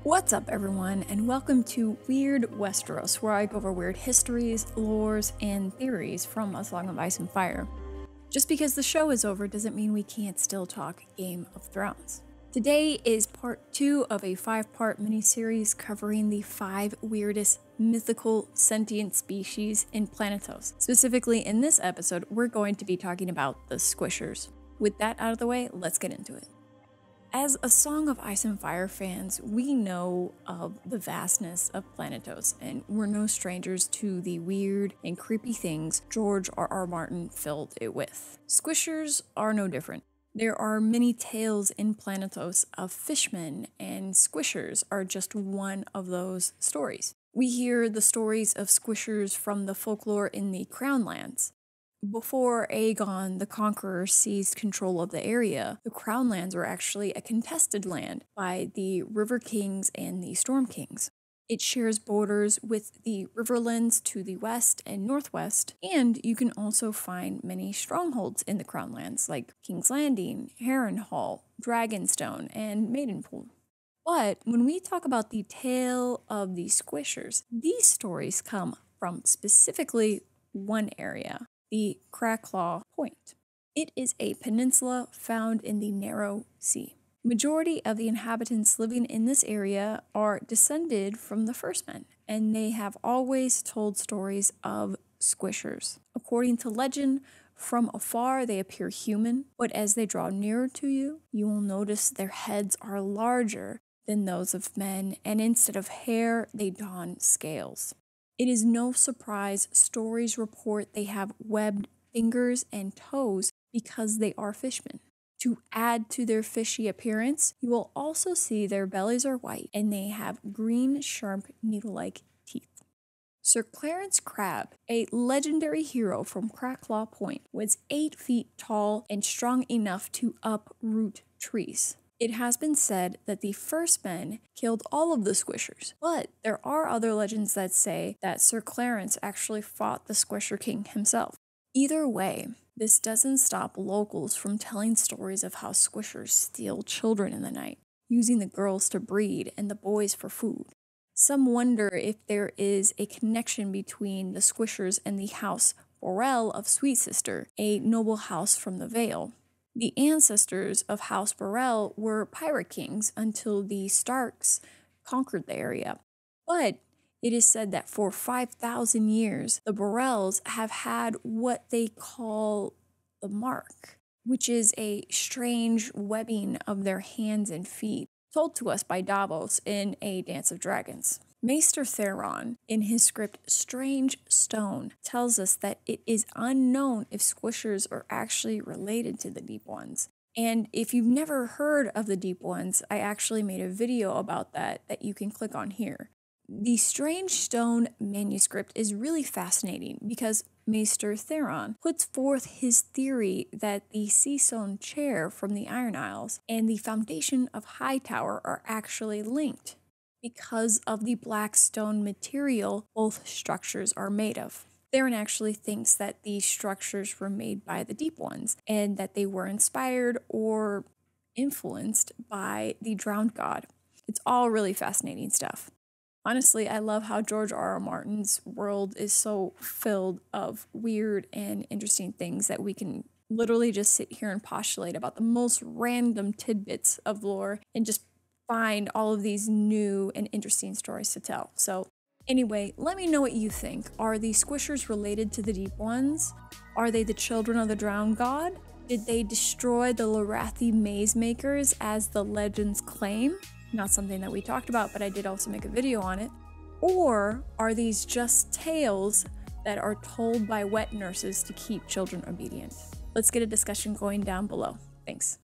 What's up everyone, and welcome to Weird Westeros, where I go over weird histories, lores, and theories from A Song of Ice and Fire. Just because the show is over doesn't mean we can't still talk Game of Thrones. Today is part 2 of a 5-part miniseries covering the 5 weirdest mythical sentient species in Planetos. Specifically in this episode, we're going to be talking about the Squishers. With that out of the way, let's get into it. As A Song of Ice and Fire fans, we know of the vastness of Planetos, and we're no strangers to the weird and creepy things George R.R. Martin filled it with. Squishers are no different. There are many tales in Planetos of fishmen, and Squishers are just one of those stories. We hear the stories of Squishers from the folklore in the Crown Lands. Before Aegon the Conqueror seized control of the area, the Crown Lands were actually a contested land by the River Kings and the Storm Kings. It shares borders with the Riverlands to the west and northwest, and you can also find many strongholds in the Crown Lands like King's Landing, Harrenhal, Dragonstone, and Maidenpool. But when we talk about the tale of the Squishers, these stories come from specifically one area, the Cracklaw Point. It is a peninsula found in the Narrow Sea. Majority of the inhabitants living in this area are descended from the First Men, and they have always told stories of Squishers. According to legend, from afar they appear human, but as they draw nearer to you, you will notice their heads are larger than those of men, and instead of hair, they don scales. It is no surprise stories report they have webbed fingers and toes because they are fishmen. To add to their fishy appearance, you will also see their bellies are white and they have green, sharp, needle-like teeth. Sir Clarence Crabbe, a legendary hero from Cracklaw Point, was 8 feet tall and strong enough to uproot trees. It has been said that the First Men killed all of the Squishers, but there are other legends that say that Sir Clarence actually fought the Squisher King himself. Either way, this doesn't stop locals from telling stories of how Squishers steal children in the night, using the girls to breed and the boys for food. Some wonder if there is a connection between the Squishers and the House Borel of Sweet Sister, a noble house from the Vale. The ancestors of House Borel were pirate kings until the Starks conquered the area. But it is said that for 5,000 years, the Borels have had what they call the mark, which is a strange webbing of their hands and feet, told to us by Davos in A Dance of Dragons. Maester Theron, in his script Strange Stone, tells us that it is unknown if Squishers are actually related to the Deep Ones. And if you've never heard of the Deep Ones, I actually made a video about that you can click on here. The Strange Stone manuscript is really fascinating because Maester Theron puts forth his theory that the Seastone chair from the Iron Isles and the foundation of Hightower are actually linked because of the black stone material both structures are made of. Theron actually thinks that these structures were made by the Deep Ones and that they were inspired or influenced by the Drowned God. It's all really fascinating stuff. Honestly, I love how George R.R. Martin's world is so filled of weird and interesting things that we can literally just sit here and postulate about the most random tidbits of lore and just find all of these new and interesting stories to tell. So anyway, let me know what you think. Are the Squishers related to the Deep Ones? Are they the children of the Drowned God? Did they destroy the Lorathi maze makers as the legends claim? Not something that we talked about, but I did also make a video on it. Or are these just tales that are told by wet nurses to keep children obedient? Let's get a discussion going down below. Thanks.